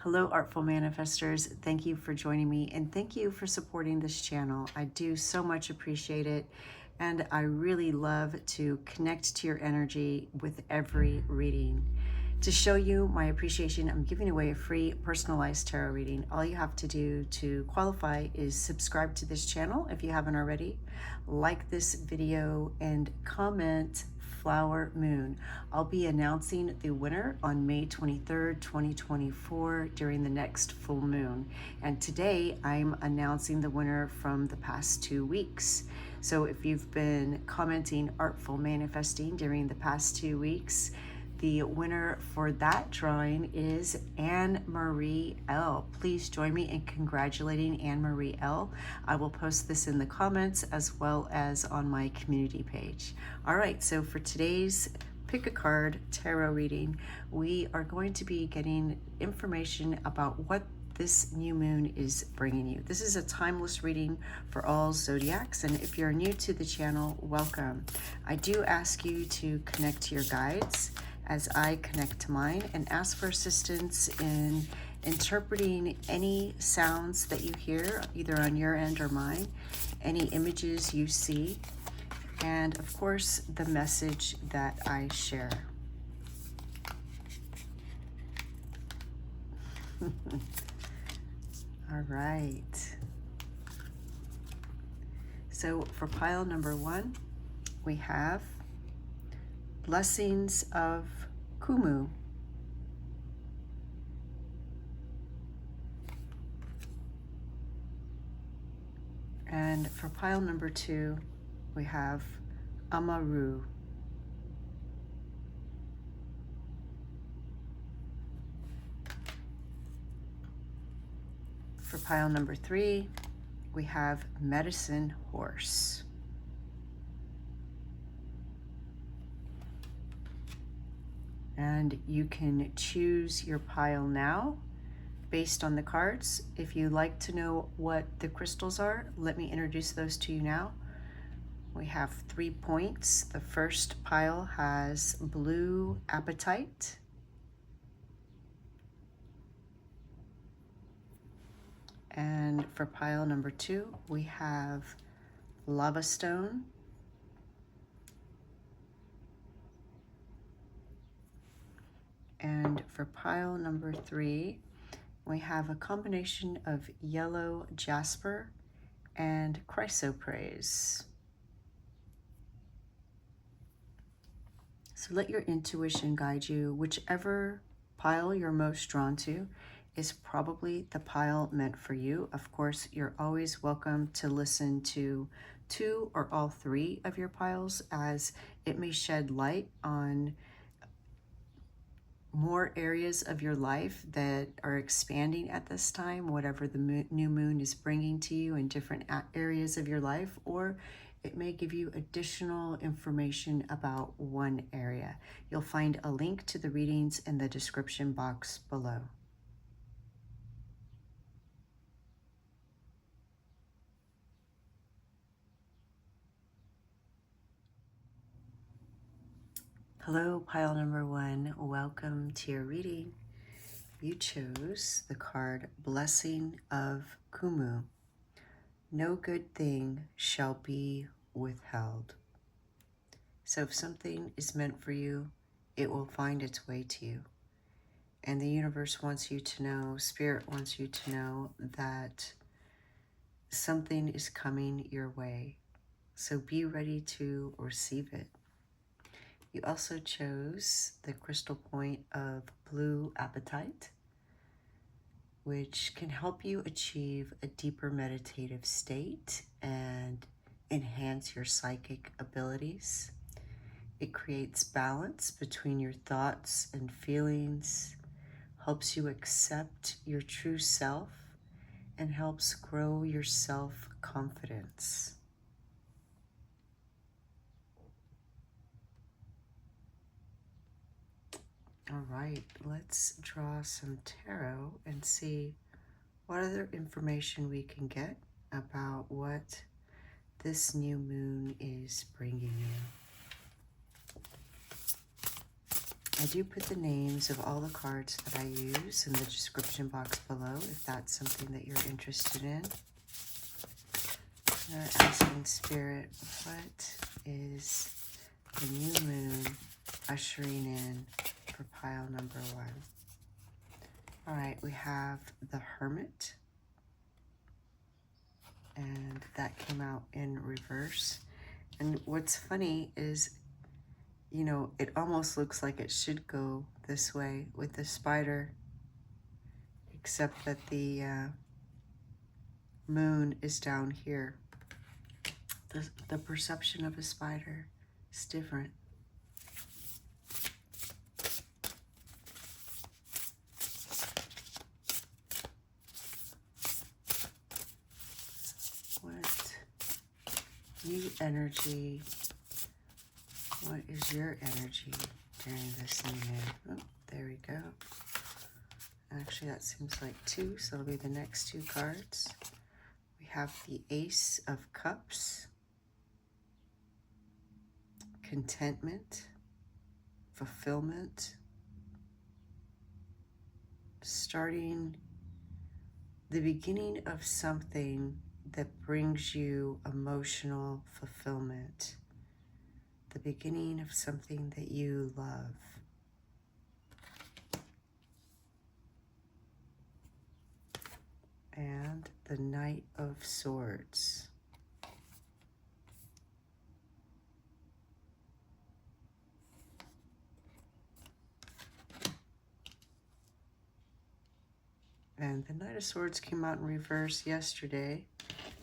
Hello, Artful Manifestors. Thank you for joining me and thank you for supporting this channel. I do so much appreciate it, and I really love to connect to your energy with every reading. To show you my appreciation, I'm giving away a free personalized tarot reading. All you have to do to qualify is subscribe to this channel if you haven't already, like this video, and comment Flower Moon. I'll be announcing the winner on May 23rd, 2024 during the next full moon. And today I'm announcing the winner from the past 2 weeks. So if you've been commenting Artful Manifesting during the past 2 weeks, the winner for that drawing is Anne-Marie L. Please join me in congratulating Anne-Marie L. I will post this in the comments as well as on my community page. All right, so for today's Pick a Card tarot reading, we are going to be getting information about what this new moon is bringing you. This is a timeless reading for all zodiacs, and if you're new to the channel, welcome. I do ask you to connect to your guides as I connect to mine and ask for assistance in interpreting any sounds that you hear, either on your end or mine, any images you see, and of course, the message that I share. All right. So for pile number 1, we have Blessings of Kumu. And for pile number 2, we have Amaroo. For pile number 3, we have Medicine Horse. And you can choose your pile now based on the cards. If you'd like to know what the crystals are, let me introduce those to you now. We have 3 points. The first pile has blue apatite. And for pile number 2, we have lava stone. And for pile number 3, we have a combination of yellow jasper and chrysoprase. So let your intuition guide you. Whichever pile you're most drawn to is probably the pile meant for you. Of course, you're always welcome to listen to 2 or all 3 of your piles, as it may shed light on more areas of your life that are expanding at this time, whatever the new moon is bringing to you in different areas of your life, or it may give you additional information about one area. You'll find a link to the readings in the description box below. Hello, pile number 1. Welcome to your reading. You chose the card Blessing of Kumu. No good thing shall be withheld. So if something is meant for you, it will find its way to you. And the universe wants you to know, Spirit wants you to know that something is coming your way. So be ready to receive it. You also chose the crystal point of blue apatite, which can help you achieve a deeper meditative state and enhance your psychic abilities. It creates balance between your thoughts and feelings, helps you accept your true self, and helps grow your self-confidence. All right, let's draw some tarot and see what other information we can get about what this new moon is bringing you. I do put the names of all the cards that I use in the description box below if that's something that you're interested in. They're asking Spirit, what is the new moon ushering in for pile number 1? All right, we have the Hermit, and that came out in reverse. And what's funny is, you know, it almost looks like it should go this way with the spider, except that the moon is down here. The perception of a spider is different. What new energy, what is your energy during this new moon? Oh, there we go. Actually, that seems like 2, so it'll be the next 2 cards. We have the Ace of Cups, contentment, fulfillment, starting the beginning of something that brings you emotional fulfillment, the beginning of something that you love. And the Knight of Swords. And the Knight of Swords came out in reverse yesterday.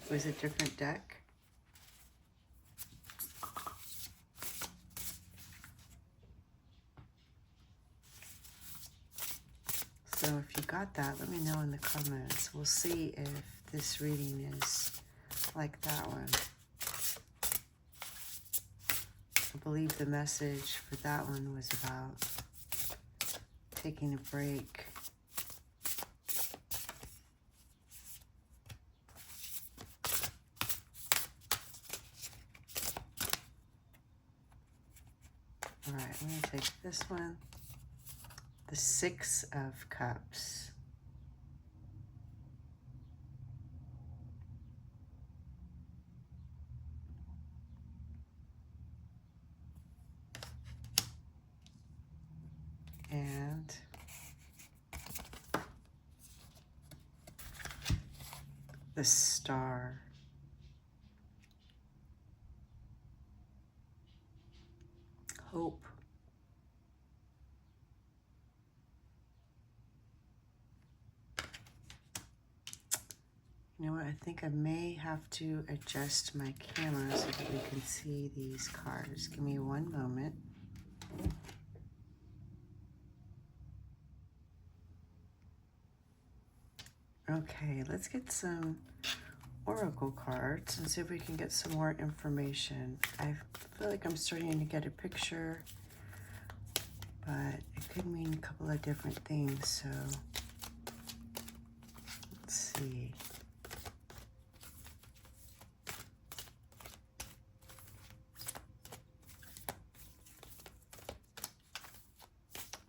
It was a different deck. So if you got that, let me know in the comments. We'll see if this reading is like that one. I believe the message for that one was about taking a break. All right, I'm going to take this one. The 6 of Cups. And the Star. Hope. You know what, I think I may have to adjust my camera so that we can see these cards. Give me one moment. Okay, let's get some oracle cards and see if we can get some more information. I feel like I'm starting to get a picture, but it could mean a couple of different things, so let's see.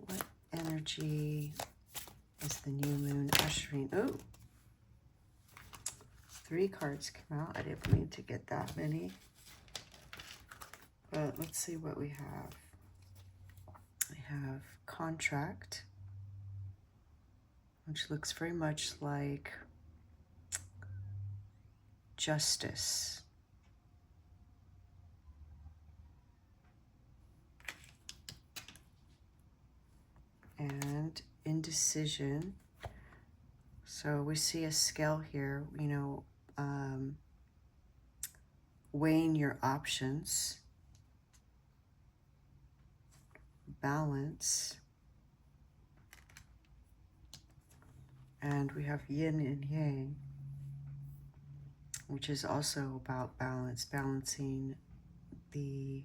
What energy is the new moon ushering? Oh, 3 cards came out. I didn't mean to get that many. But let's see what we have. We have contract, which looks very much like justice. And indecision. So we see a scale here, you know, weighing your options, balance, and we have yin and yang, which is also about balance, balancing the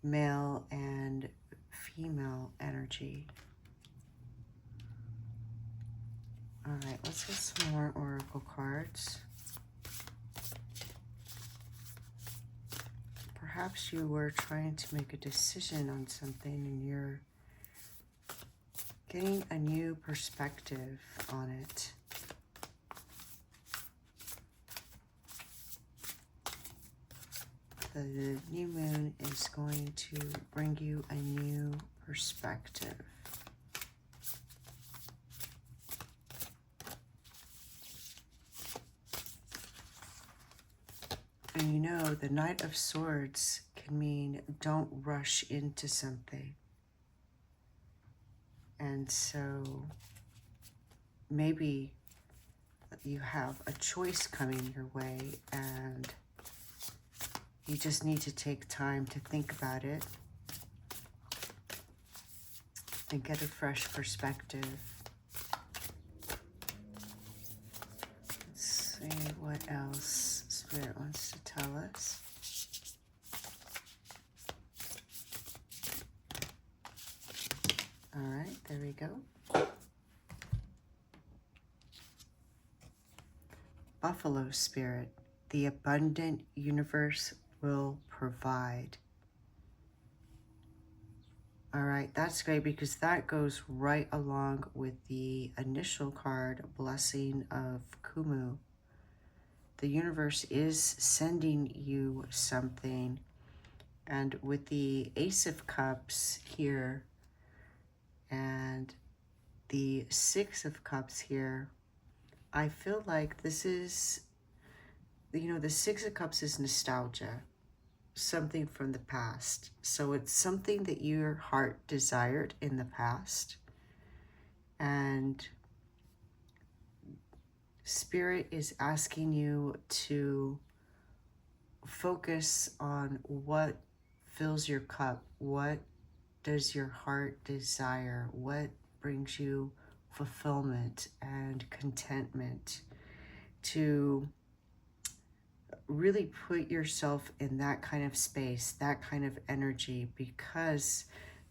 male and female energy. All right, let's get some more oracle cards. Perhaps you were trying to make a decision on something and you're getting a new perspective on it. The new moon is going to bring you a new perspective. And you know, the Knight of Swords can mean don't rush into something. And so maybe you have a choice coming your way and you just need to take time to think about it and get a fresh perspective. Let's see what else Spirit wants to tell us. All right, there we go. Buffalo Spirit, the abundant universe will provide. All right, that's great because that goes right along with the initial card, Blessing of Kumu. The universe is sending you something. And with the Ace of Cups here and the Six of Cups here, I feel like this is, you know, the Six of Cups is nostalgia, something from the past. So it's something that your heart desired in the past. And Spirit is asking you to focus on what fills your cup. What does your heart desire? What brings you fulfillment and contentment? To really put yourself in that kind of space, that kind of energy, because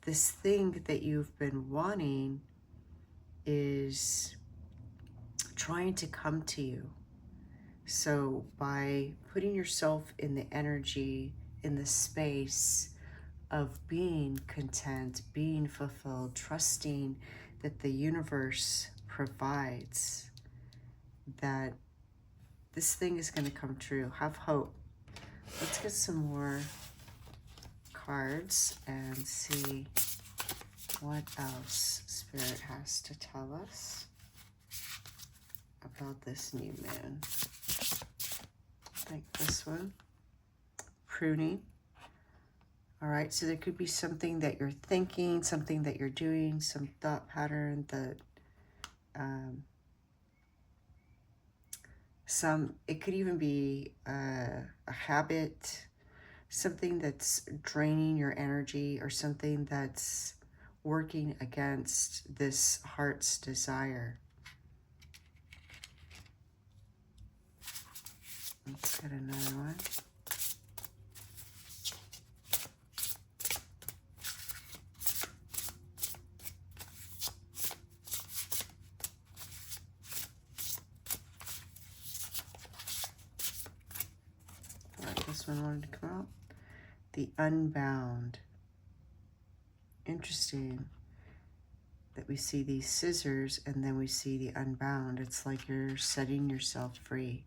this thing that you've been wanting is trying to come to you. So by putting yourself in the energy, in the space of being content, being fulfilled, trusting that the universe provides, that this thing is going to come true. Have hope. Let's get some more cards and see what else Spirit has to tell us about this new moon. Like this one, pruning. All right, so there could be something that you're thinking, something that you're doing, some thought pattern that it could even be a habit, something that's draining your energy or something that's working against this heart's desire. Let's get another one. This one wanted to come out. The Unbound. Interesting that we see these scissors and then we see the unbound. It's like you're setting yourself free.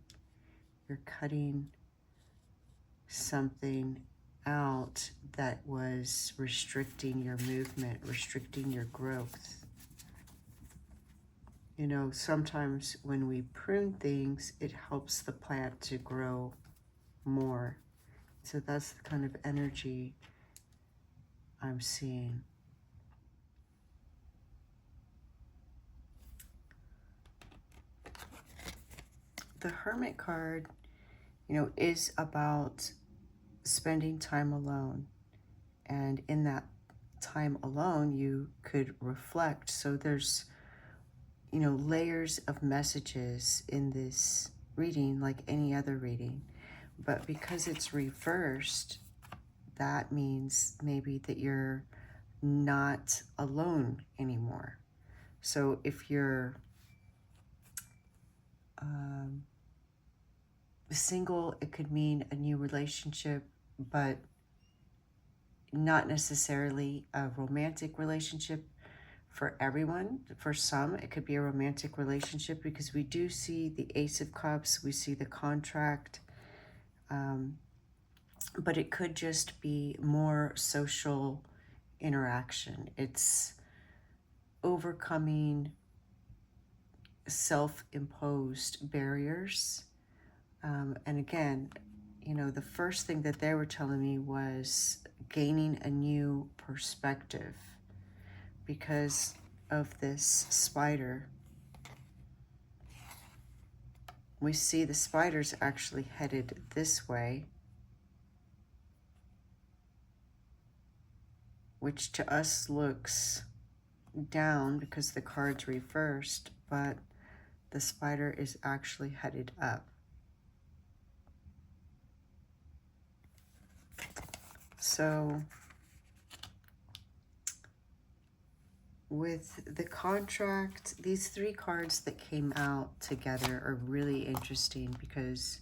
You're cutting something out that was restricting your movement, restricting your growth. You know, sometimes when we prune things, it helps the plant to grow more. So that's the kind of energy I'm seeing. The Hermit card, you know, is about spending time alone. And in that time alone, you could reflect. So there's, you know, layers of messages in this reading like any other reading. But because it's reversed, that means maybe that you're not alone anymore. So if you're single, it could mean a new relationship, but not necessarily a romantic relationship. for everyone. For some, it could be a romantic relationship, because we do see the Ace of Cups, we see the contract, but it could just be more social interaction. It's overcoming self-imposed barriers. And again, you know, the first thing that they were telling me was gaining a new perspective because of this spider. We see the spider's actually headed this way, which to us looks down because the card's reversed, but the spider is actually headed up. So with the contract, these three cards that came out together are really interesting because,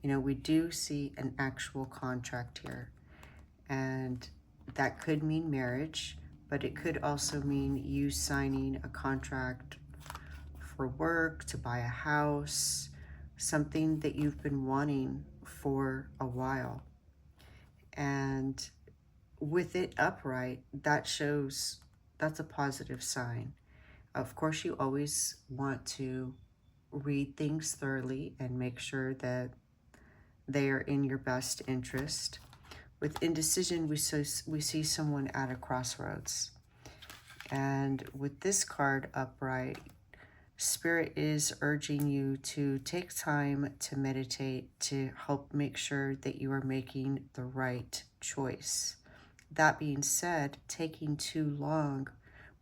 you know, we do see an actual contract here, and that could mean marriage, but it could also mean you signing a contract for work, to buy a house, something that you've been wanting for a while. And with it upright, that shows that's a positive sign. Of course, you always want to read things thoroughly and make sure that they are in your best interest. With indecision, we see someone at a crossroads. And with this card upright, Spirit is urging you to take time to meditate to help make sure that you are making the right choice. That being said, taking too long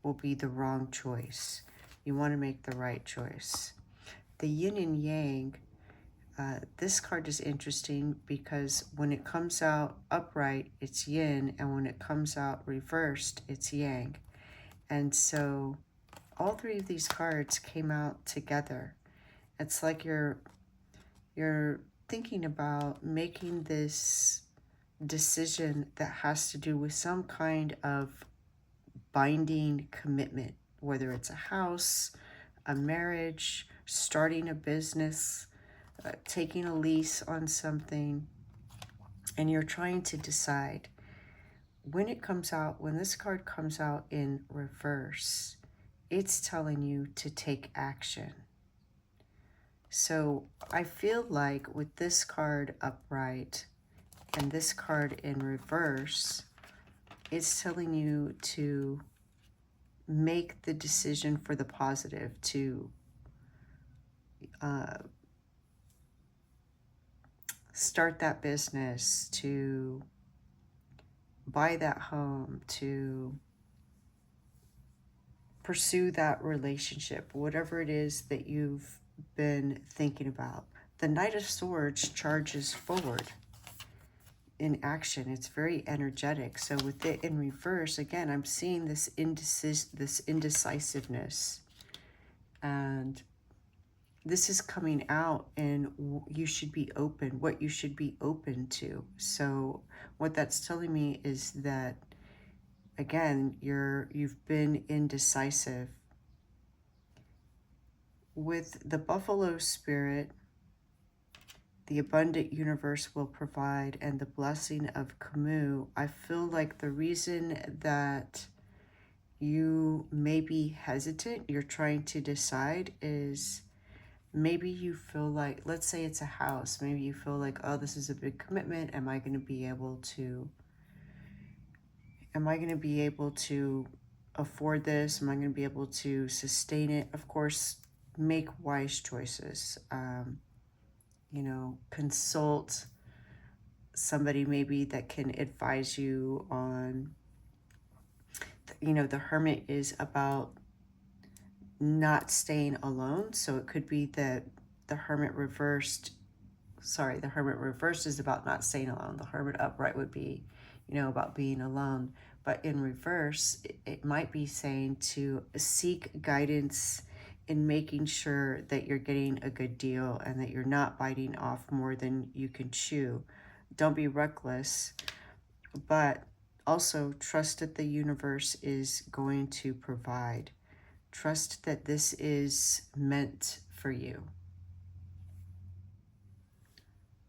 will be the wrong choice. You want to make the right choice. The yin and yang, this card is interesting because when it comes out upright, it's yin, and when it comes out reversed, it's yang. And so all three of these cards came out together. It's like you're thinking about making this decision that has to do with some kind of binding commitment, whether it's a house, a marriage, starting a business, taking a lease on something, and you're trying to decide. When it comes out, when this card comes out in reverse, it's telling you to take action. So I feel like with this card upright and this card in reverse, it's telling you to make the decision for the positive, to start that business, to buy that home, to pursue that relationship, whatever it is that you've been thinking about. The Knight of Swords charges forward in action. It's very energetic. So with it in reverse, again, I'm seeing this indecisiveness. And this is coming out, and you should be open, what you should be open to. So what that's telling me is that, again, you've been indecisive. With the Buffalo Spirit, the abundant universe will provide, and the blessing of Kumu, I feel like the reason that you may be hesitant, you're trying to decide, is maybe you feel like, let's say it's a house, maybe you feel like, oh, this is a big commitment. Am I going to be able to afford this? Am I going to be able to sustain it? Of course, make wise choices. You know, consult somebody maybe that can advise you on, you know, the Hermit is about not staying alone. So it could be that the Hermit reversed is about not staying alone. The Hermit upright would be, you know, about being alone. But in reverse, it might be saying to seek guidance in making sure that you're getting a good deal and that you're not biting off more than you can chew. Don't be reckless, but Also, trust that the universe is going to provide. Trust that this is meant for you.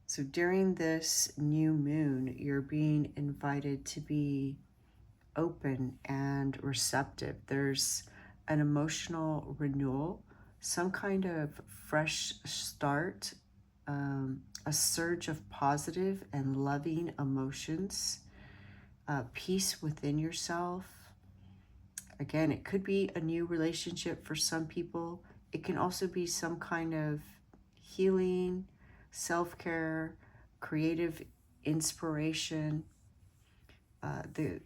So during this new moon, you're being invited to be open and receptive. There's an emotional renewal, some kind of fresh start, a surge of positive and loving emotions, peace within yourself. Again, it could be a new relationship for some people. It can also be some kind of healing, self-care, creative inspiration. The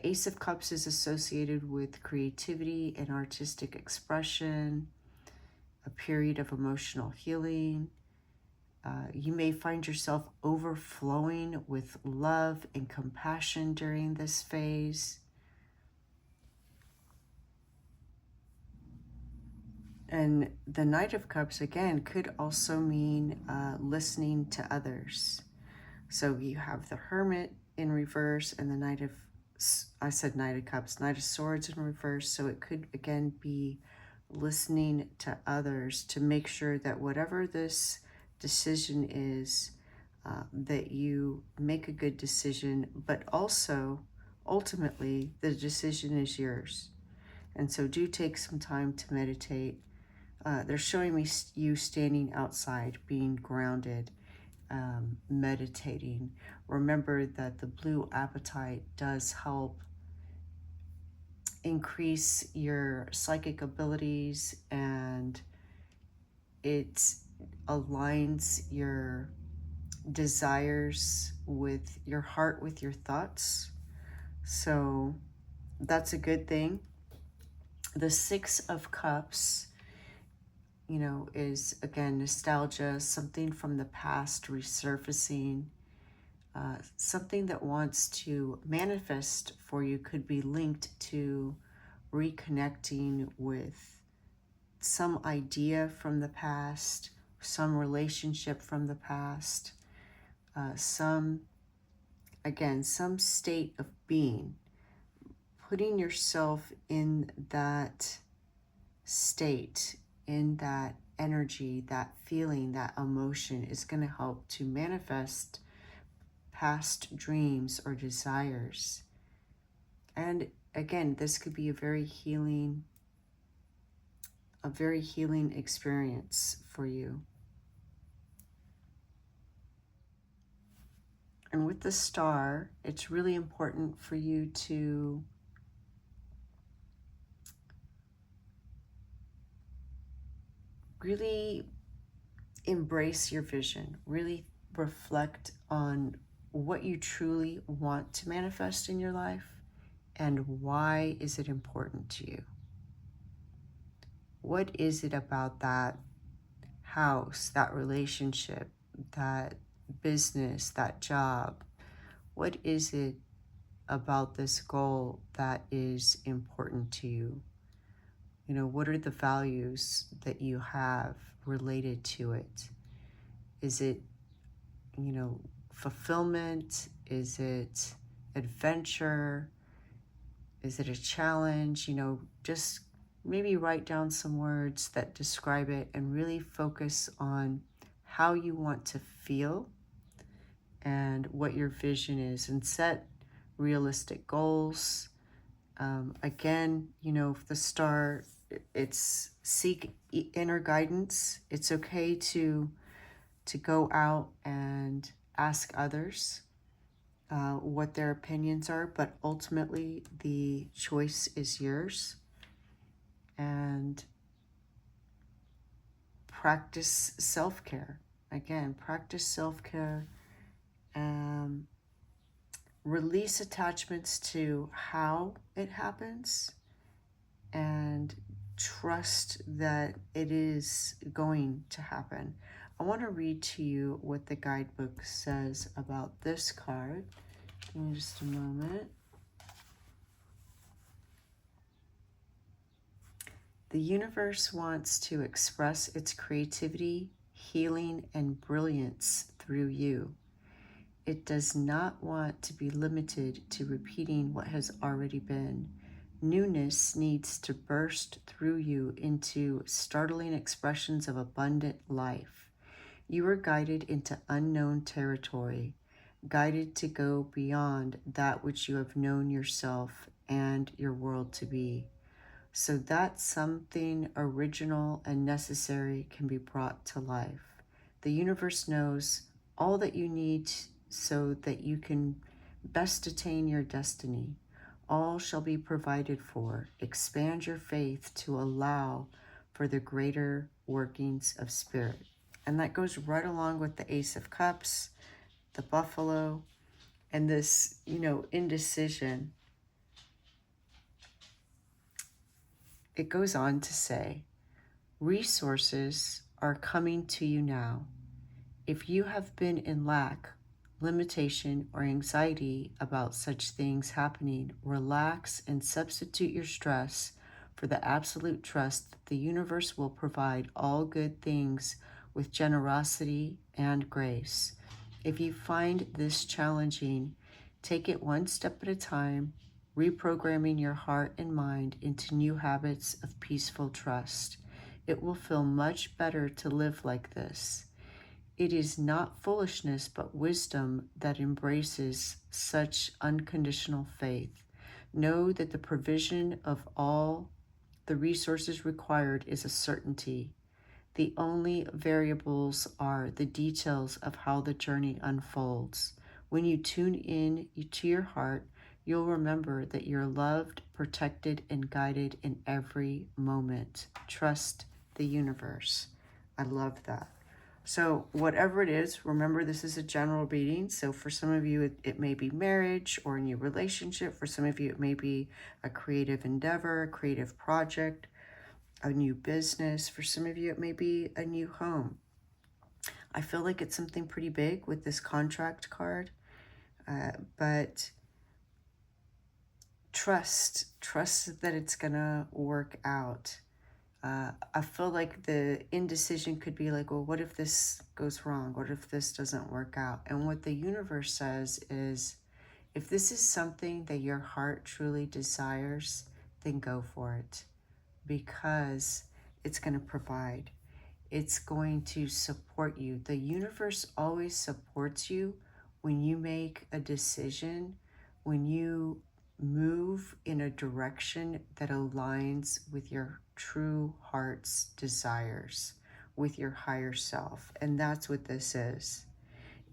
Ace of Cups is associated with creativity and artistic expression, a period of emotional healing. You may find yourself overflowing with love and compassion during this phase. And the Knight of Cups, again, could also mean listening to others. So you have the Hermit in reverse and the Knight of Cups, Knight of Swords in reverse. So it could, again, be listening to others to make sure that whatever this decision is, that you make a good decision, but also, ultimately, the decision is yours. And so do take some time to meditate. They're showing me you standing outside, being grounded, meditating. Remember that the blue apatite does help increase your psychic abilities, and it aligns your desires with your heart, with your thoughts. So that's a good thing. The Six of Cups, you know, is again nostalgia, something from the past resurfacing, something that wants to manifest for you. Could be linked to reconnecting with some idea from the past, some relationship from the past, some state of being. Putting yourself in that state, in that energy, that feeling, that emotion is going to help to manifest past dreams or desires. And again, this could be a very healing experience for you. And with the Star, it's really important for you to really embrace your vision, really reflect on what you truly want to manifest in your life and why is it important to you. What is it about that house, that relationship, that business, that job? What is it about this goal that is important to you? You know, what are the values that you have related to it? Is it, you know, fulfillment? Is it adventure? Is it a challenge? You know, just maybe write down some words that describe it and really focus on how you want to feel and what your vision is, and set realistic goals. Again, you know, the Star, it's seek inner guidance. It's okay to go out and ask others what their opinions are, but ultimately the choice is yours. And practice self-care. Again, practice self-care. Release attachments to how it happens and trust that it is going to happen. I want to read to you what the guidebook says about this card. Give me just a moment. The universe wants to express its creativity, healing, and brilliance through you. It does not want to be limited to repeating what has already been. Newness needs to burst through you into startling expressions of abundant life. You are guided into unknown territory, guided to go beyond that which you have known yourself and your world to be, so that something original and necessary can be brought to life. The universe knows all that you need so that you can best attain your destiny. All shall be provided for. Expand your faith to allow for the greater workings of spirit. And that goes right along with the Ace of Cups, the buffalo, and this, indecision. It goes on to say, resources are coming to you now. If you have been in lack, limitation, or anxiety about such things happening, relax and substitute your stress for the absolute trust that the universe will provide all good things with generosity and grace. If you find this challenging, take it one step at a time, reprogramming your heart and mind into new habits of peaceful trust. It will feel much better to live like this. It is not foolishness but wisdom that embraces such unconditional faith. Know that the provision of all the resources required is a certainty. The only variables are the details of how the journey unfolds. When you tune in to your heart, you'll remember that you're loved, protected, and guided in every moment. Trust the universe. I love that. So whatever it is, remember this is a general reading. So for some of you, it may be marriage or a new relationship. For some of you, it may be a creative endeavor, a creative project, a new business. For some of you, it may be a new home. I feel like it's something pretty big with this contract card, but trust that it's gonna work out. I feel like the indecision could be like, well, what if this goes wrong? What if this doesn't work out? And what the universe says is, if this is something that your heart truly desires, then go for it, because it's going to provide. It's going to support you. The universe always supports you when you make a decision, when you move in a direction that aligns with your true heart's desires, with your higher self. And that's what this is.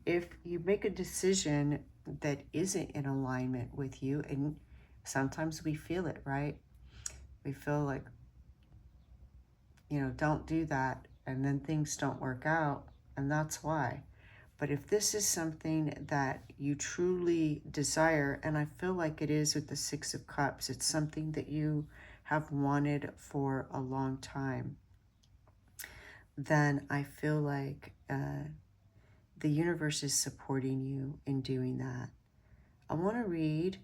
If you make a decision that isn't in alignment with you, and sometimes we feel it, right? We feel like, don't do that, and then things don't work out, and that's why. But if this is something that you truly desire, and I feel like it is with the Six of Cups, it's something that you have wanted for a long time, then I feel like the universe is supporting you in doing that. I want to read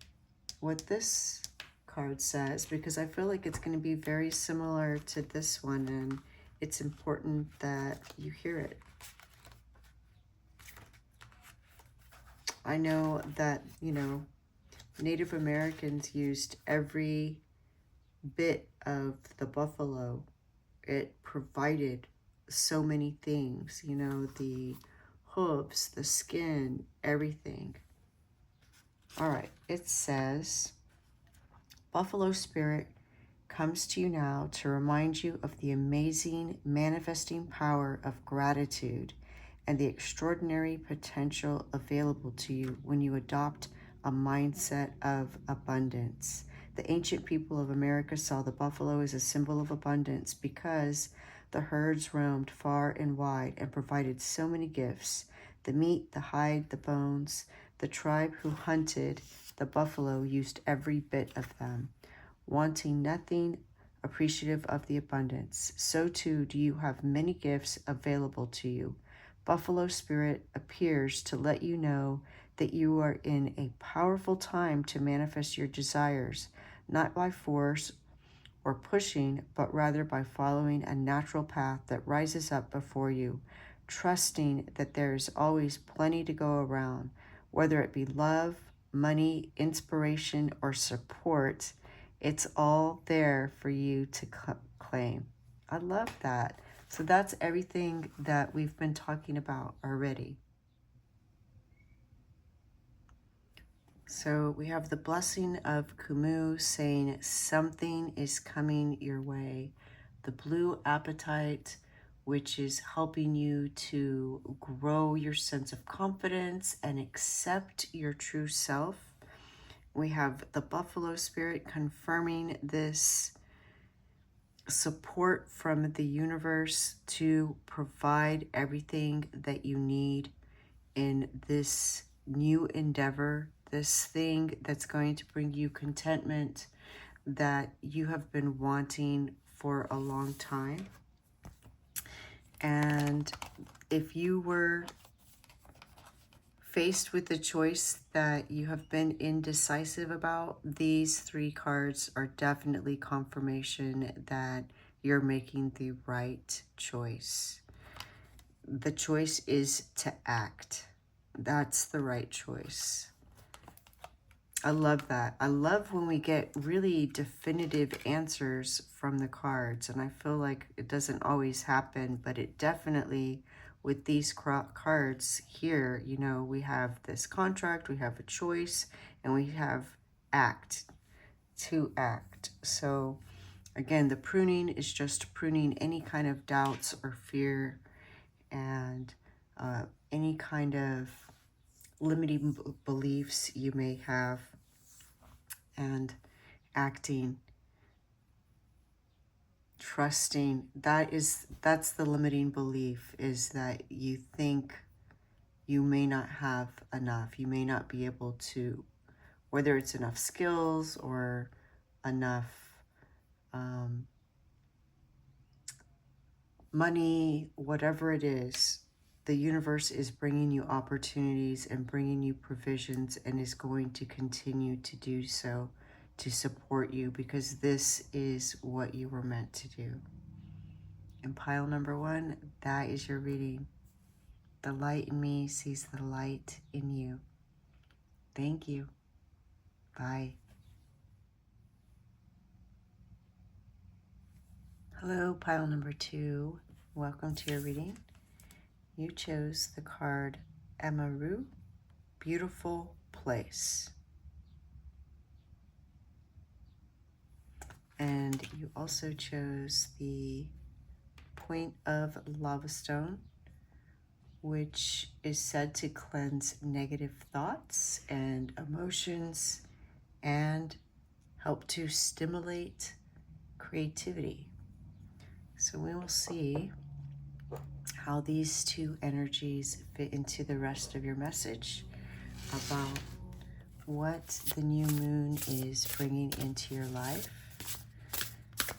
what this card says, because I feel like it's going to be very similar to this one, and it's important that you hear it. I know that, Native Americans used every bit of the buffalo. It provided so many things, the hooves, the skin, everything. All right, it says, Buffalo Spirit comes to you now to remind you of the amazing manifesting power of gratitude and the extraordinary potential available to you when you adopt a mindset of abundance. The ancient people of America saw the buffalo as a symbol of abundance because the herds roamed far and wide and provided so many gifts: the meat, the hide, the bones. The tribe who hunted the buffalo used every bit of them, wanting nothing, appreciative of the abundance. So too do you have many gifts available to you. Buffalo Spirit appears to let you know that you are in a powerful time to manifest your desires, not by force or pushing, but rather by following a natural path that rises up before you, trusting that there is always plenty to go around. whether it be love, money, inspiration, or support. It's all there for you to claim. I love that. So that's everything that we've been talking about already. So we have the blessing of Kumu saying something is coming your way. The blue appetite, which is helping you to grow your sense of confidence and accept your true self. We have the buffalo spirit confirming this support from the universe to provide everything that you need in this new endeavor, this thing that's going to bring you contentment that you have been wanting for a long time. And if you were faced with the choice that you have been indecisive about, these 3 cards are definitely confirmation that you're making the right choice. The choice is to act. That's the right choice. I love that. I love when we get really definitive answers from the cards, and I feel like it doesn't always happen, but it definitely, with these cards here, you know, we have this contract, we have a choice, and we have act, to act. So again, the pruning is just pruning any kind of doubts or fear and any kind of limiting beliefs you may have, and acting, trusting. That's the limiting belief, is that you think you may not have enough. You may not be able to, whether it's enough skills or enough money, whatever it is. The universe is bringing you opportunities and bringing you provisions, and is going to continue to do so to support you, because this is what you were meant to do. And pile number 1, that is your reading. The light in me sees the light in you. Thank you. Bye. Hello, pile number 2. Welcome to your reading. You chose the card Amaroo, beautiful place. And you also chose the point of lava stone, which is said to cleanse negative thoughts and emotions and help to stimulate creativity. So we will see how these 2 energies fit into the rest of your message about what the new moon is bringing into your life.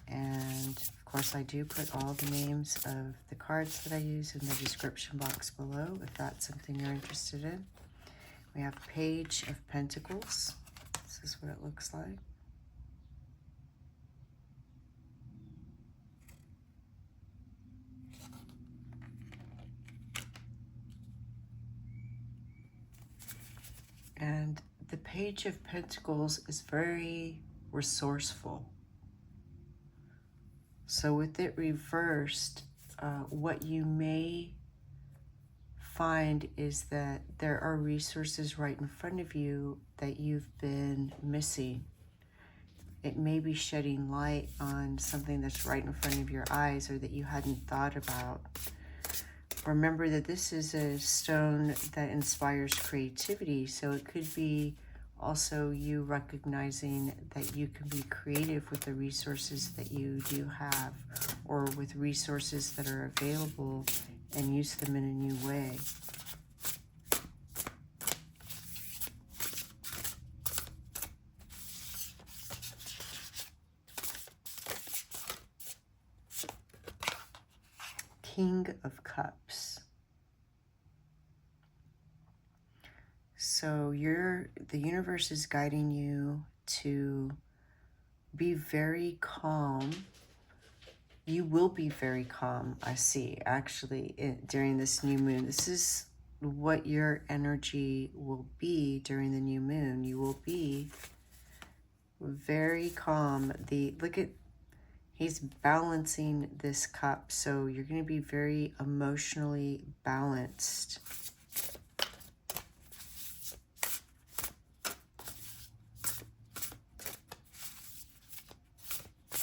And of course, I do put all the names of the cards that I use in the description box below, if that's something you're interested in. We have Page of Pentacles. This is what it looks like. And the Page of Pentacles is very resourceful. So with it reversed, what you may find is that there are resources right in front of you that you've been missing. It may be shedding light on something that's right in front of your eyes, or that you hadn't thought about. Remember that this is a stone that inspires creativity, so it could be also you recognizing that you can be creative with the resources that you do have, or with resources that are available, and use them in a new way. King of Cups. So the universe is guiding you to be very calm. You will be very calm, I see, actually, during this new moon. This is what your energy will be during the new moon. You will be very calm. Look at, he's balancing this cup. So you're going to be very emotionally balanced.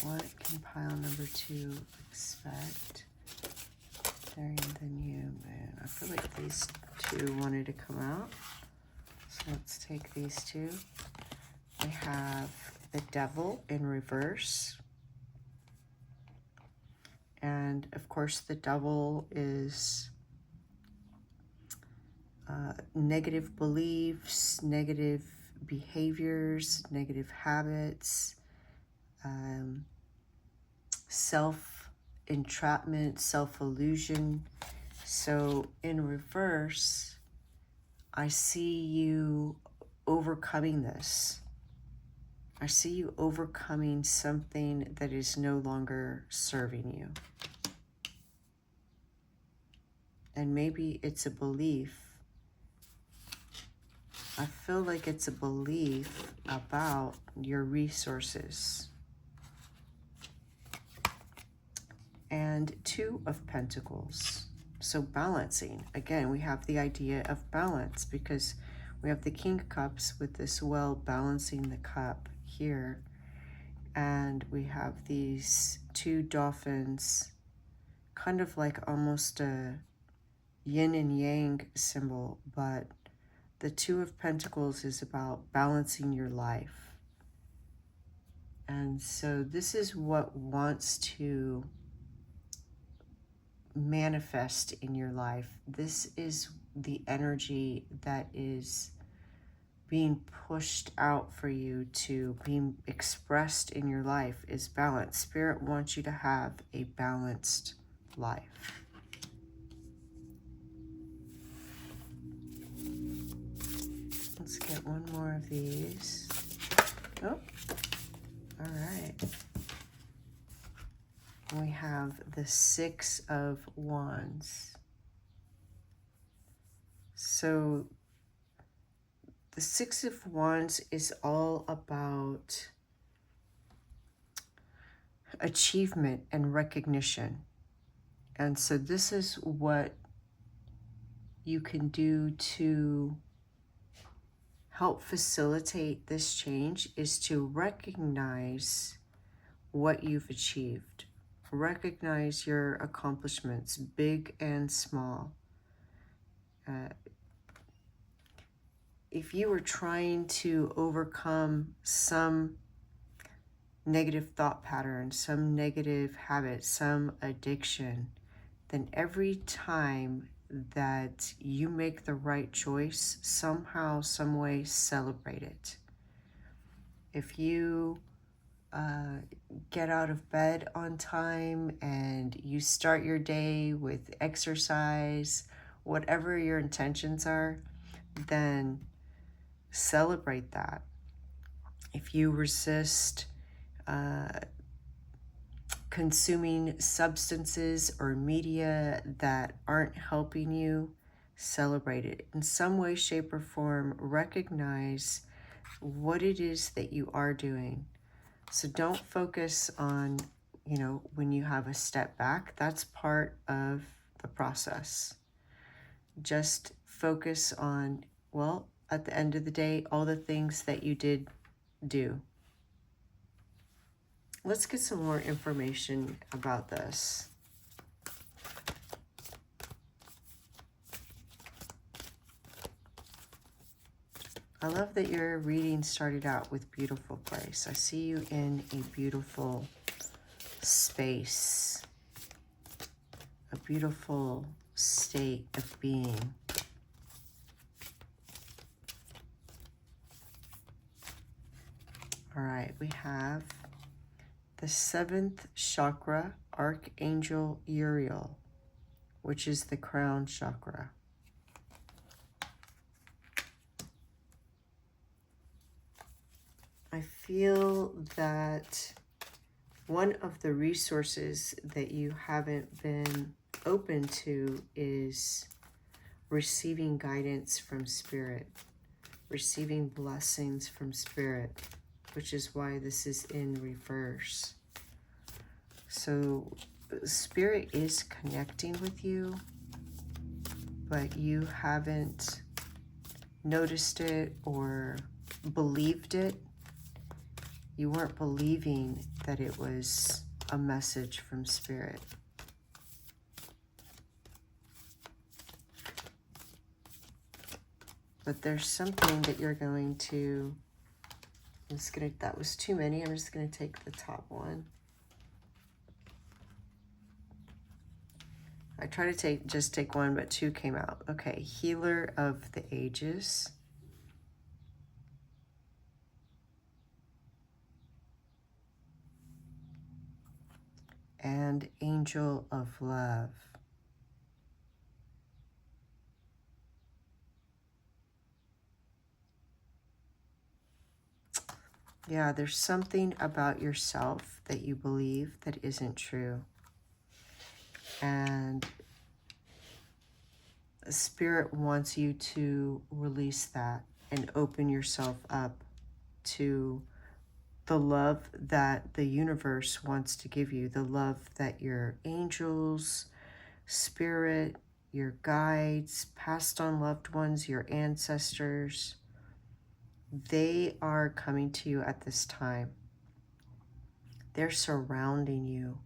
What can pile number 2 expect during the new moon? I feel like these 2 wanted to come out. So let's take these 2. We have the Devil in reverse. And of course, the Devil is negative beliefs, negative behaviors, negative habits, self-entrapment, self-illusion. So in reverse, I see you overcoming this. I see you overcoming something that is no longer serving you. And maybe it's a belief. I feel like it's a belief about your resources. And 2 of Pentacles. So balancing. Again, we have the idea of balance because we have the King of Cups with this well balancing the cup here. And we have these 2 dolphins, kind of like almost a yin and yang symbol, but the 2 of Pentacles is about balancing your life. And so this is what wants to manifest in your life. This is the energy that is being pushed out for you to be expressed in your life is balance. Spirit wants you to have a balanced life. Let's get one more of these. Oh, all right. We have the 6 of Wands. So the 6 of Wands is all about achievement and recognition. And so this is what you can do to help facilitate this change, is to recognize what you've achieved. Recognize your accomplishments, big and small. If you were trying to overcome some negative thought pattern, some negative habit, some addiction, then every time that you make the right choice, somehow, some way, celebrate it. If you get out of bed on time and you start your day with exercise, whatever your intentions are, then celebrate that. If you resist consuming substances or media that aren't helping you, celebrate it. In some way, shape, or form, recognize what it is that you are doing. So don't focus on, when you have a step back. That's part of the process. Just focus on, well, at the end of the day, all the things that you did do. Let's get some more information about this. I love that your reading started out with beautiful place. I see you in a beautiful space, a beautiful state of being. All right, we have the 7th chakra, Archangel Uriel, which is the crown chakra. I feel that one of the resources that you haven't been open to is receiving guidance from Spirit, receiving blessings from Spirit, which is why this is in reverse. So Spirit is connecting with you, but you haven't noticed it or believed it. You weren't believing that it was a message from Spirit. But there's something that you're going to, that was too many. I'm just going to take the top one. I try to just take one, but two came out. Okay, Healer of the Ages. And Angel of Love. Yeah, there's something about yourself that you believe that isn't true. And Spirit wants you to release that and open yourself up to the love that the universe wants to give you, the love that your angels, Spirit, your guides, passed on loved ones, your ancestors, they are coming to you at this time. They're surrounding you.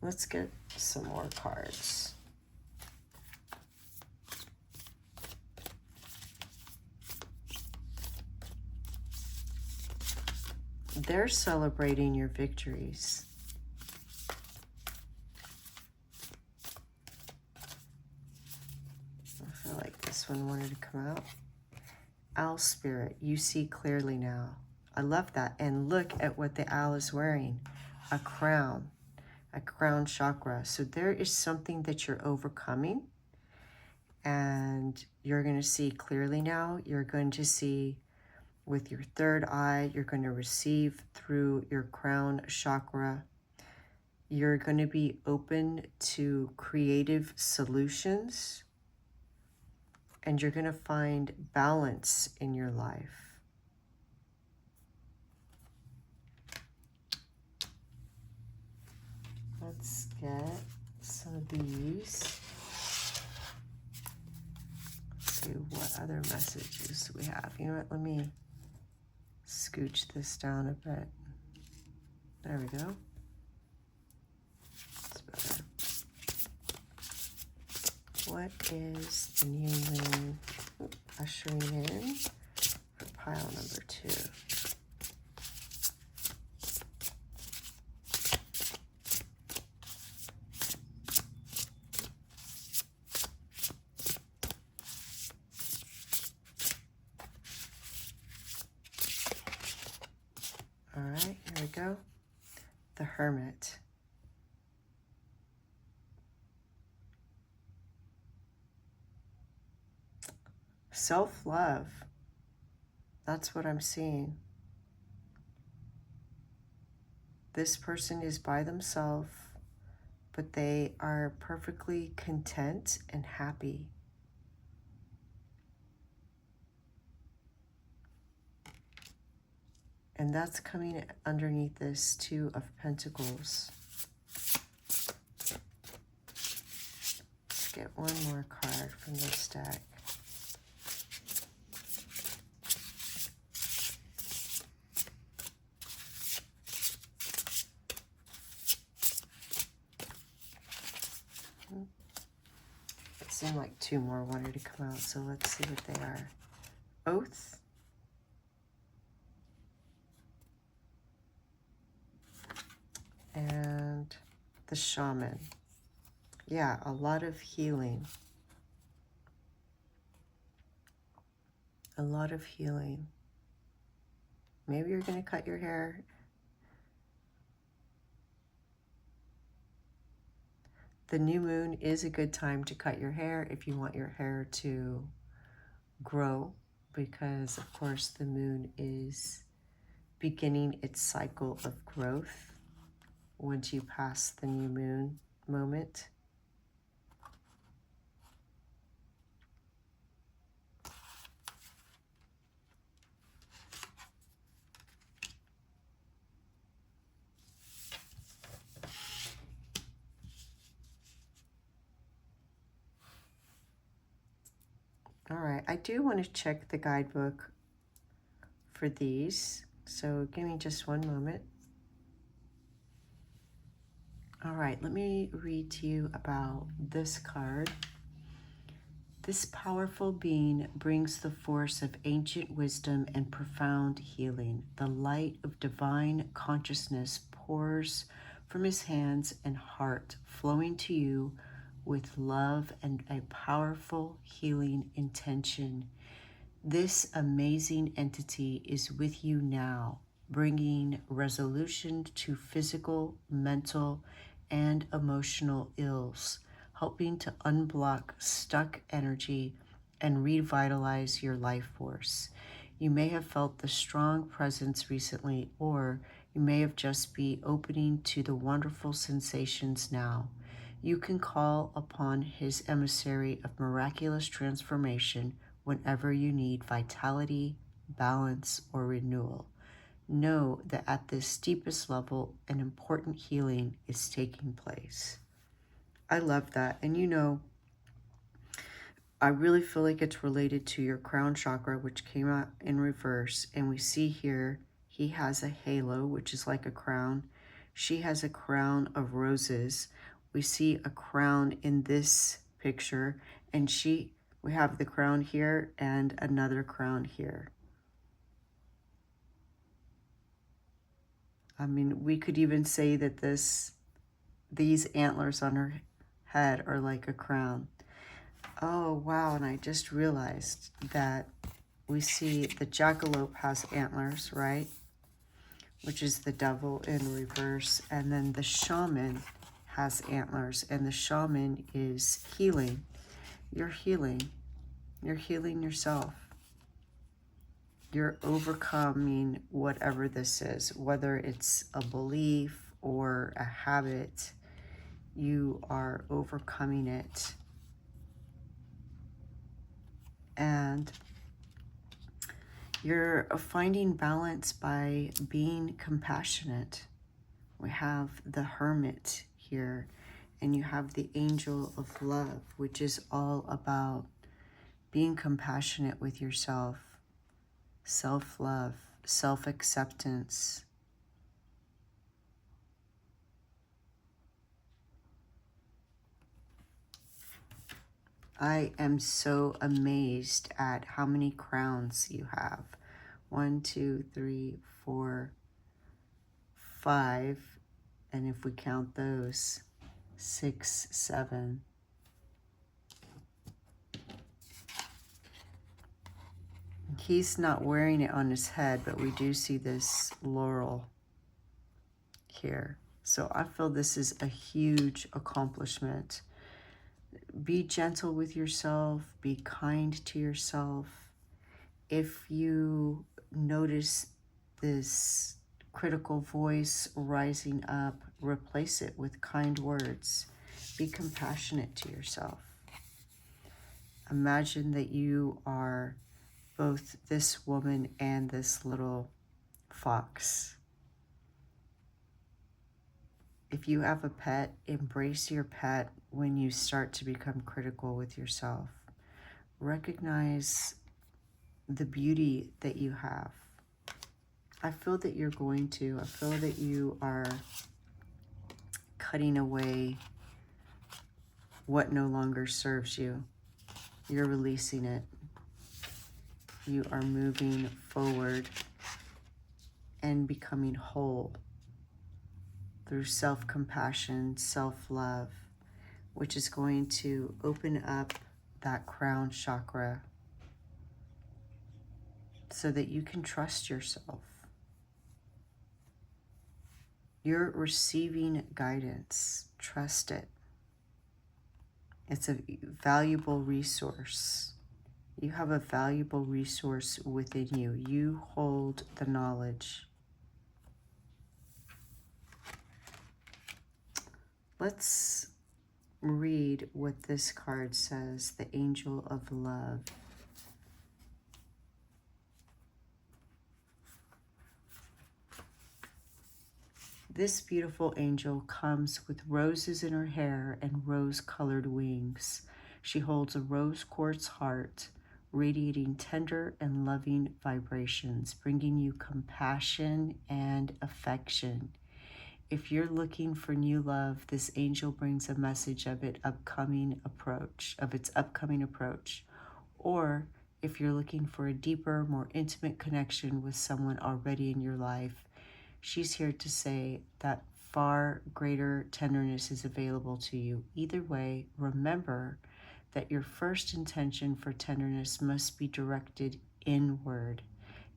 Let's get some more cards. They're celebrating your victories. I feel like this one wanted to come out. Owl Spirit, you see clearly now. I love that. And look at what the owl is wearing. A crown chakra. So there is something that you're overcoming, and you're going to see clearly now. You're going to see with your third eye. You're going to receive through your crown chakra. You're going to be open to creative solutions, and you're going to find balance in your life. Let's get some of these. Let's see what other messages we have. You know what? Let me scooch this down a bit. There we go. That's better. What is the new moon ushering in for pile number 2? All right, here we go. The Hermit. Self-love. That's what I'm seeing. This person is by themselves, but they are perfectly content and happy. And that's coming underneath this Two of Pentacles. Let's get one more card from this deck. It seemed like 2 more wanted to come out, so let's see what they are. Oath. And the Shaman. Yeah, a lot of healing. A lot of healing. Maybe you're going to cut your hair. The new moon is a good time to cut your hair if you want your hair to grow, because of course the moon is beginning its cycle of growth once you pass the new moon moment. All right, I do want to check the guidebook for these, so give me just one moment. All right, let me read to you about this card. This powerful being brings the force of ancient wisdom and profound healing. The light of divine consciousness pours from his hands and heart, flowing to you with love and a powerful healing intention. This amazing entity is with you now, bringing resolution to physical, mental, and emotional ills, helping to unblock stuck energy and revitalize your life force. You may have felt the strong presence recently, or you may have just be opening to the wonderful sensations now. You can call upon his emissary of miraculous transformation whenever you need vitality, balance, or renewal. Know that at this deepest level, an important healing is taking place. I love that. And you know, I really feel like it's related to your crown chakra, which came out in reverse. And we see here, he has a halo, which is like a crown. She has a crown of roses. We see a crown in this picture, and we have the crown here and another crown here. I mean, we could even say that these antlers on her head are like a crown. Oh, wow, and I just realized that we see the jackalope has antlers, right? Which is the devil in reverse. And then the shaman has antlers, and the shaman is healing. You're healing. You're healing yourself. You're overcoming whatever this is, whether it's a belief or a habit. You are overcoming it. And you're finding balance by being compassionate. We have the hermit here, and you have the angel of love, which is all about being compassionate with yourself, self-love, self-acceptance. I am so amazed at how many crowns you have. 1, 2, 3, 4, 5, and if we count those, 6, 7. He's not wearing it on his head, but we do see this laurel here. So I feel this is a huge accomplishment. Be gentle with yourself. Be kind to yourself. If you notice this critical voice rising up, replace it with kind words. Be compassionate to yourself. Imagine that you are both this woman and this little fox. If you have a pet, embrace your pet when you start to become critical with yourself. Recognize the beauty that you have. I feel that you're going to. I feel that you are cutting away what no longer serves you. You're releasing it. You are moving forward and becoming whole through self-compassion, self-love, which is going to open up that crown chakra so that you can trust yourself. You're receiving guidance. Trust it. It's a valuable resource. You have a valuable resource within you. You hold the knowledge. Let's read what this card says, the Angel of Love. This beautiful angel comes with roses in her hair and rose-colored wings. She holds a rose quartz heart, radiating tender and loving vibrations, bringing you compassion and affection. If you're looking for new love, this angel brings a message of its upcoming approach. Or if you're looking for a deeper, more intimate connection with someone already in your life, she's here to say that far greater tenderness is available to you. Either way, remember that your first intention for tenderness must be directed inward,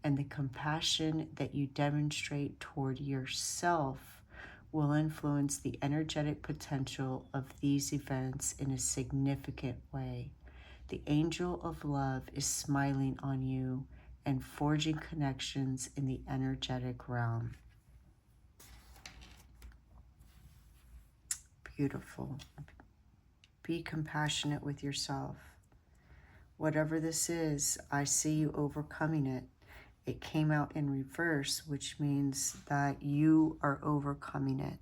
and the compassion that you demonstrate toward yourself will influence the energetic potential of these events in a significant way. The angel of love is smiling on you and forging connections in the energetic realm. Beautiful. Be compassionate with yourself. Whatever this is, I see you overcoming it. It came out in reverse, which means that you are overcoming it.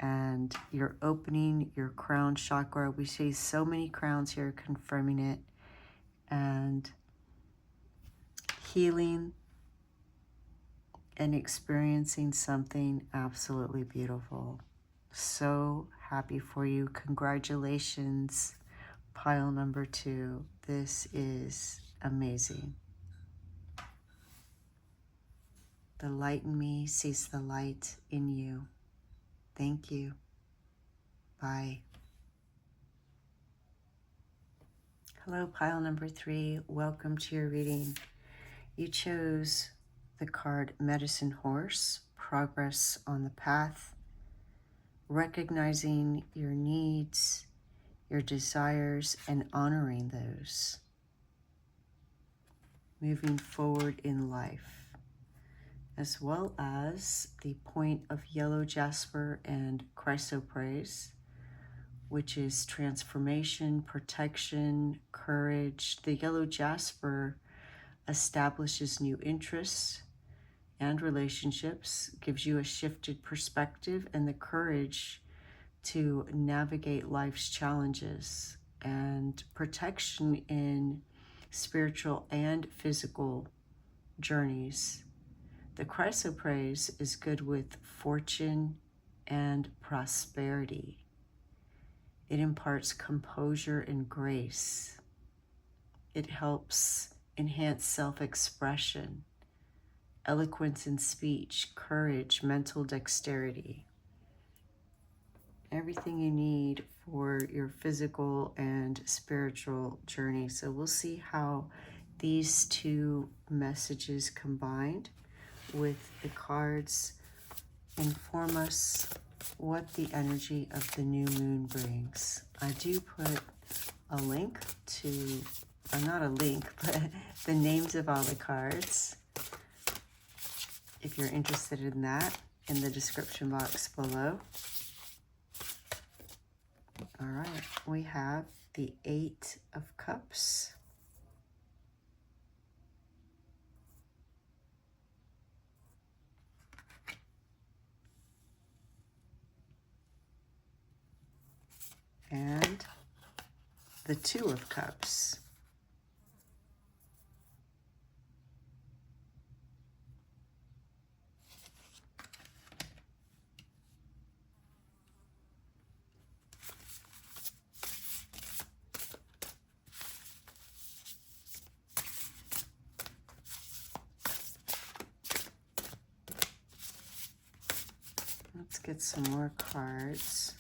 And you're opening your crown chakra. We see so many crowns here confirming it. And healing and experiencing something absolutely beautiful. So happy for you. Congratulations, pile number 2. This is amazing. The light in me sees the light in you. Thank you. Bye. Hello, pile number 3. Welcome to your reading. You chose the card Medicine Horse, Progress on the Path, recognizing your needs, your desires, and honoring those. Moving forward in life, as well as the point of yellow jasper and chrysoprase, which is transformation, protection, courage. The yellow jasper establishes new interests and relationships, gives you a shifted perspective and the courage to navigate life's challenges, and protection in spiritual and physical journeys. The chrysoprase is good with fortune and prosperity. It imparts composure and grace. It helps enhance self-expression, eloquence in speech, courage, mental dexterity. Everything you need for your physical and spiritual journey. So we'll see how these two messages combined with the cards inform us what the energy of the new moon brings. I do put a link to, or not a link, but the names of all the cards, if you're interested in that, in the description box below. All right, we have the 8 of Cups, and the 2 of Cups. Let's get some more cards.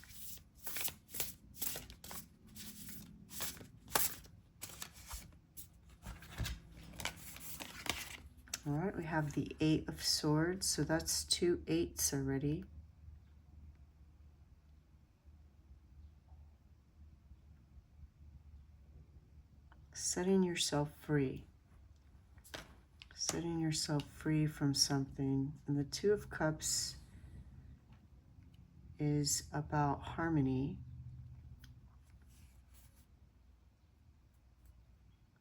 All right, we have the 8 of Swords, so that's 2 8s already. Setting yourself free. Setting yourself free from something. And the 2 of Cups is about harmony.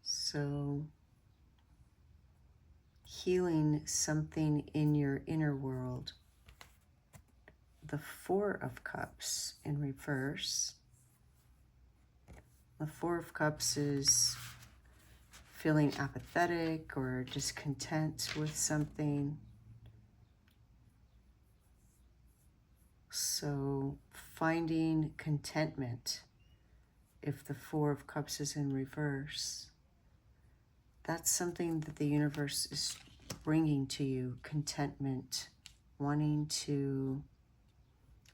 So healing something in your inner world. The 4 of Cups in reverse. The 4 of Cups is feeling apathetic or discontent with something. So finding contentment, if the Four of Cups is in reverse, that's something that the universe is bringing to you, contentment, wanting to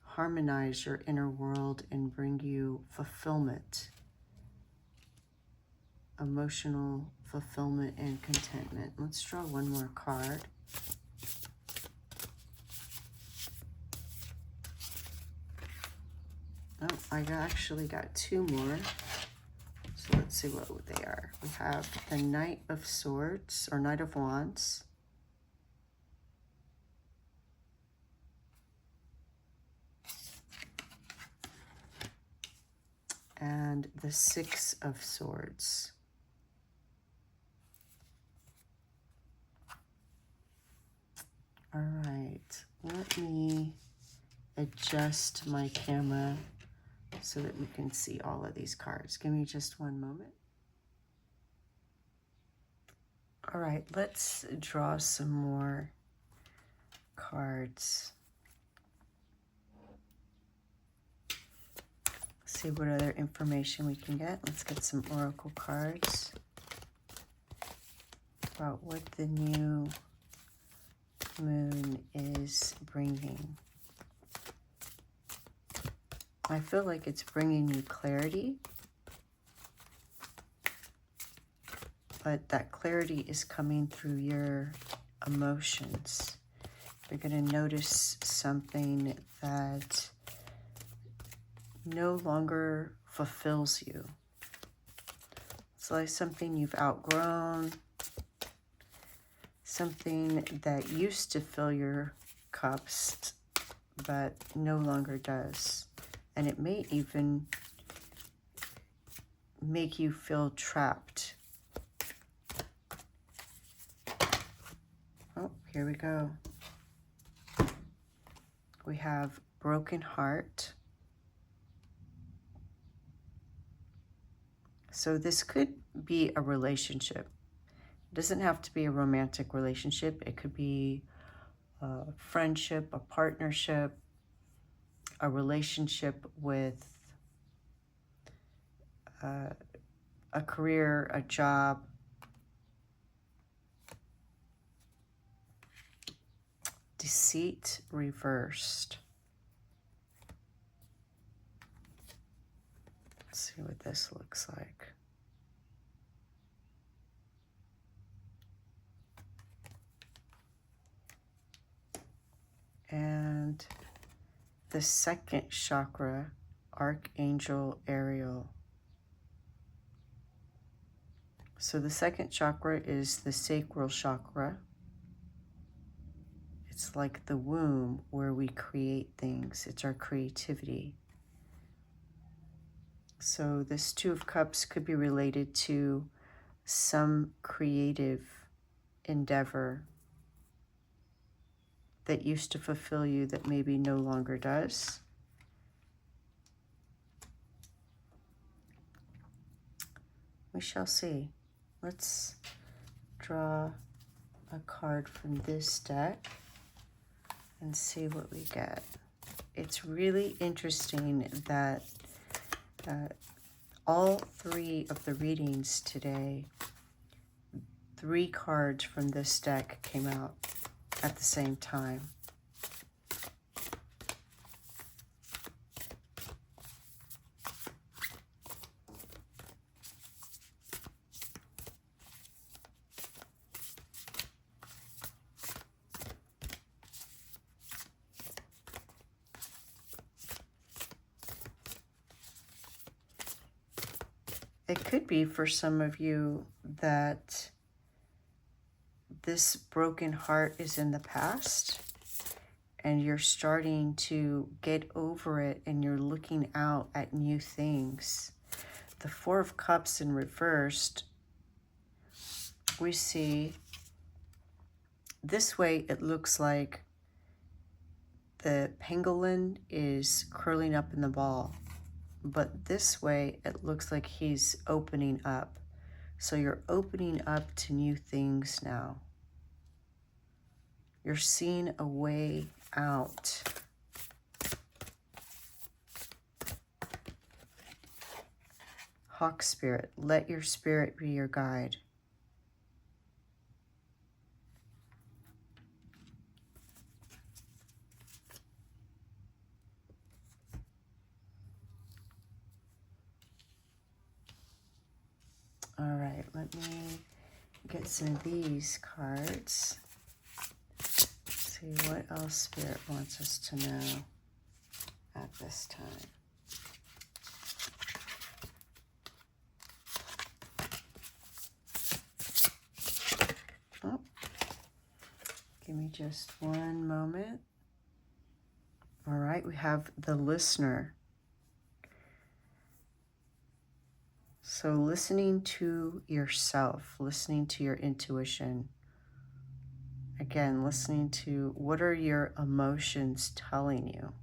harmonize your inner world and bring you fulfillment, emotional fulfillment and contentment. Let's draw one more card. Oh, actually got two more. So let's see what they are. We have the Knight of Swords, or Knight of Wands. And the Six of Swords. All right, let me adjust my camera so that we can see all of these cards. Give me just one moment. All right, let's draw some more cards. See what other information we can get. Let's get some oracle cards about what the new moon is bringing. I feel like it's bringing you clarity, but that clarity is coming through your emotions. You're going to notice something that no longer fulfills you. It's like something you've outgrown, something that used to fill your cups, but no longer does. And it may even make you feel trapped. Oh, here we go. We have broken heart. So this could be a relationship. It doesn't have to be a romantic relationship. It could be a friendship, a partnership, a relationship with a career, a job. Deceit reversed. Let's see what this looks like. And the second chakra, Archangel Ariel. So the second chakra is the sacral chakra. It's like the womb where we create things. It's our creativity. So this Two of Cups could be related to some creative endeavor that used to fulfill you that maybe no longer does. We shall see. Let's draw a card from this deck and see what we get. It's really interesting that all three of the readings today, 3 cards from this deck came out at the same time. It could be for some of you that this broken heart is in the past and you're starting to get over it and you're looking out at new things. The Four of Cups in reversed, we see this way it looks like the pangolin is curling up in the ball. But this way, it looks like he's opening up, So you're opening up to new things now. You're seeing a way out. Hawk spirit, let your spirit be your guide. All right, let me get some of these cards. See what else Spirit wants us to know at this time. Oh, give me just one moment. All right, we have the listener. So listening to yourself, listening to your intuition. Again, listening to what are your emotions telling you.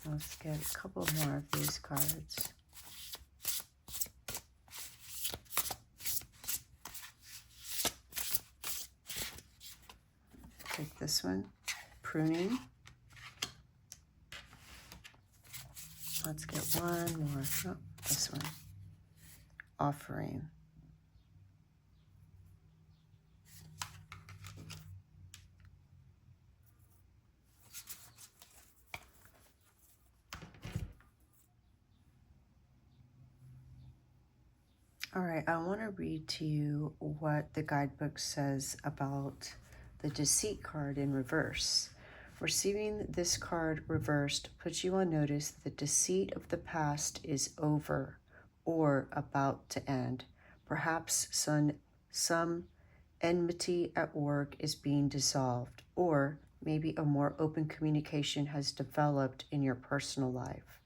Let's get a couple more of these cards. Take this one, pruning. Let's get one more. Oh, this one, offering. All right, I want to read to you what the guidebook says about the deceit card in reverse. Receiving this card reversed puts you on notice that the deceit of the past is over or about to end. Perhaps some enmity at work is being dissolved, or maybe a more open communication has developed in your personal life.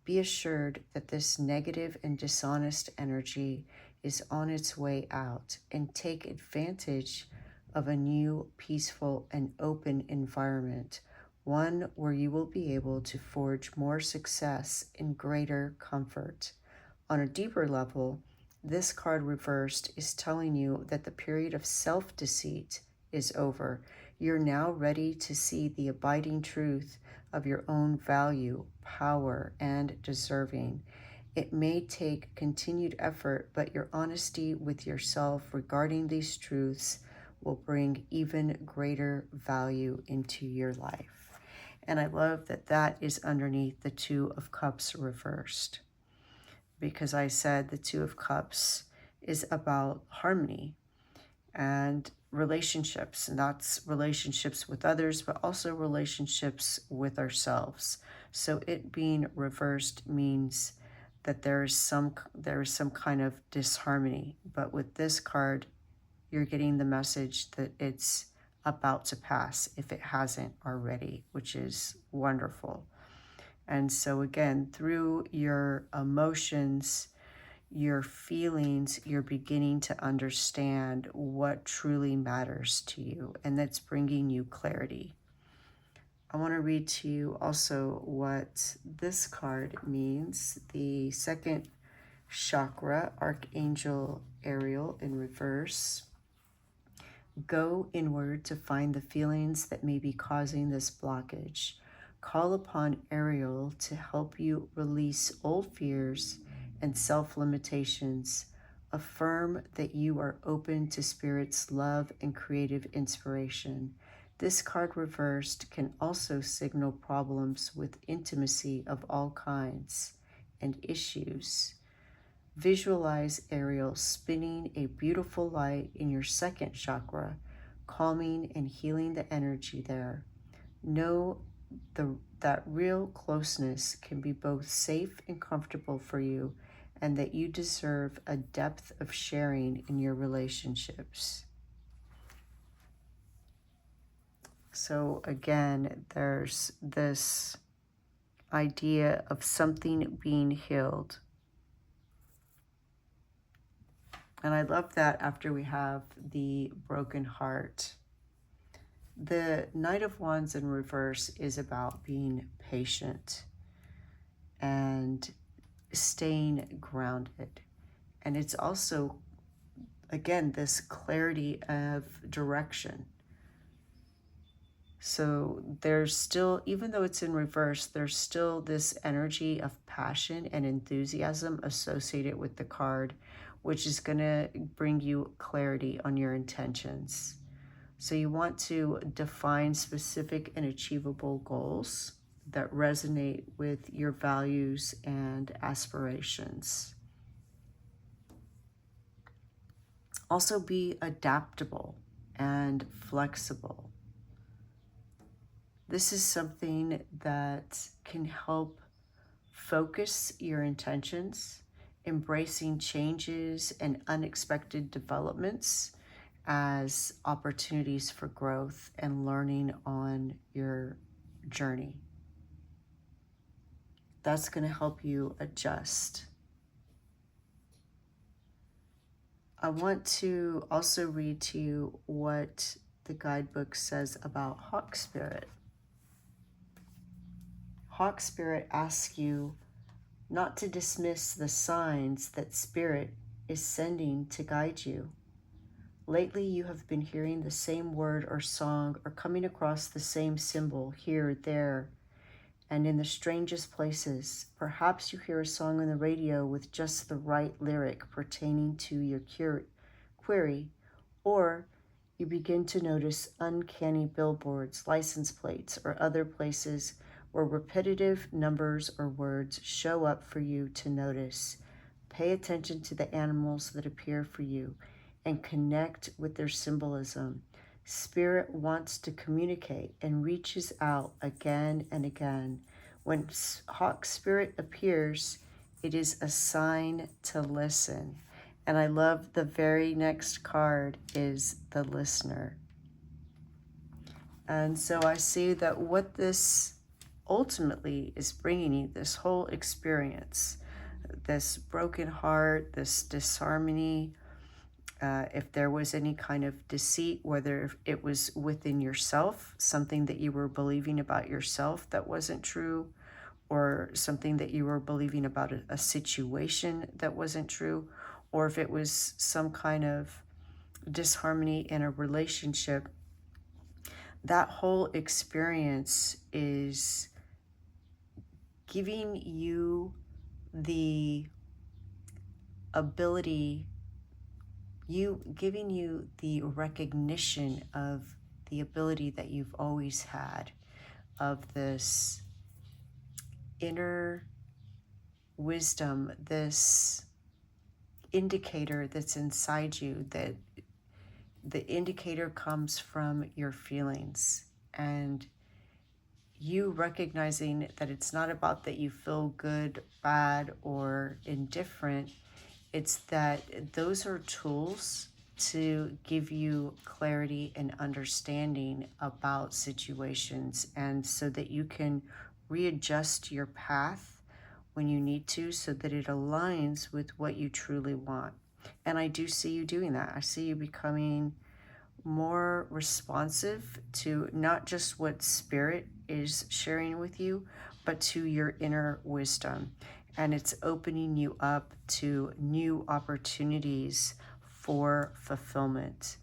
Be assured that this negative and dishonest energy is on its way out, and take advantage of a new, peaceful, and open environment, one where you will be able to forge more success and greater comfort. On a deeper level, this card reversed is telling you that the period of self-deceit is over. You're now ready to see the abiding truth of your own value, power, and deserving. It may take continued effort, but your honesty with yourself regarding these truths will bring even greater value into your life. And I love that that is underneath the Two of Cups reversed, because I said the Two of Cups is about harmony and relationships, and that's relationships with others, but also relationships with ourselves. So it being reversed means that there is some kind of disharmony. But with this card, you're getting the message that it's about to pass if it hasn't already, which is wonderful. And so again, through your emotions, your feelings, you're beginning to understand what truly matters to you, and that's bringing you clarity. I want to read to you also what this card means. The second chakra, Archangel Ariel in reverse. Go inward to find the feelings that may be causing this blockage. Call upon Ariel to help you release old fears and self-limitations. Affirm that you are open to Spirit's love and creative inspiration. This card reversed can also signal problems with intimacy of all kinds and issues. Visualize Ariel spinning a beautiful light in your second chakra, calming and healing the energy there. Know that real closeness can be both safe and comfortable for you, and that you deserve a depth of sharing in your relationships. So again, there's this idea of something being healed. And I love that after we have the broken heart. The Knight of Wands in reverse is about being patient and staying grounded. And it's also, again, this clarity of direction. So there's still, even though it's in reverse, there's still this energy of passion and enthusiasm associated with the card, which is going to bring you clarity on your intentions. So you want to define specific and achievable goals that resonate with your values and aspirations. Also be adaptable and flexible. This is something that can help focus your intentions, embracing changes and unexpected developments as opportunities for growth and learning on your journey. That's going to help you adjust. I want to also read to you what the guidebook says about Hawk Spirit. Hawk Spirit asks you not to dismiss the signs that Spirit is sending to guide you. Lately, you have been hearing the same word or song or coming across the same symbol here, there, and in the strangest places. Perhaps you hear a song on the radio with just the right lyric pertaining to your query, or you begin to notice uncanny billboards, license plates, or other places where repetitive numbers or words show up for you to notice. Pay attention to the animals that appear for you and connect with their symbolism. Spirit wants to communicate and reaches out again and again. When Hawk Spirit appears, it is a sign to listen. And I love the very next card is the Listener. And so I see that what this ultimately is bringing you, this whole experience, this broken heart, this disharmony, if there was any kind of deceit, whether it was within yourself, something that you were believing about yourself that wasn't true, or something that you were believing about a situation that wasn't true, or if it was some kind of disharmony in a relationship, that whole experience is giving you the ability, giving you the recognition of the ability that you've always had, of this inner wisdom, this indicator that's inside you, that the indicator comes from your feelings, and you recognizing that it's not about that you feel good, bad, or indifferent. It's that those are tools to give you clarity and understanding about situations, and so that you can readjust your path when you need to, so that it aligns with what you truly want. And I do see you doing that. I see you becoming more responsive to not just what Spirit is sharing with you, but to your inner wisdom. And it's opening you up to new opportunities for fulfillment.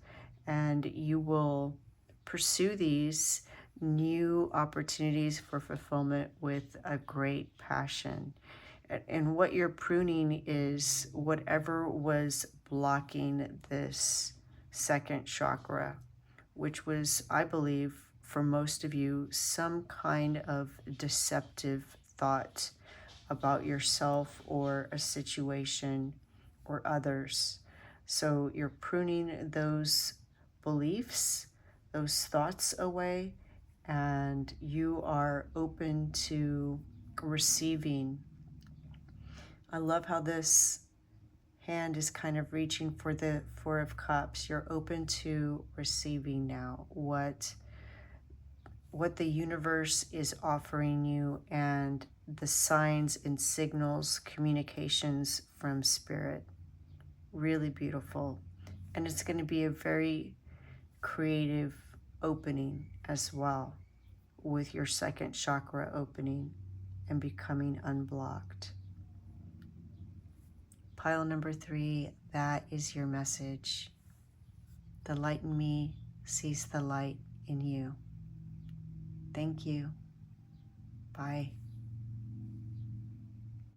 And you will pursue these new opportunities for fulfillment with a great passion. And what you're pruning is whatever was blocking this second chakra, which was, I believe, for most of you, some kind of deceptive thought about yourself or a situation or others. So you're pruning those beliefs, those thoughts away, and you are open to receiving. I love how this hand is kind of reaching for the Four of Cups. You're open to receiving now what the universe is offering you, and the signs and signals, communications from Spirit. Really beautiful. And it's going to be a very creative opening as well, with your second chakra opening and becoming unblocked. Pile number 3, that is your message. The light in me sees the light in you. Thank you. Bye.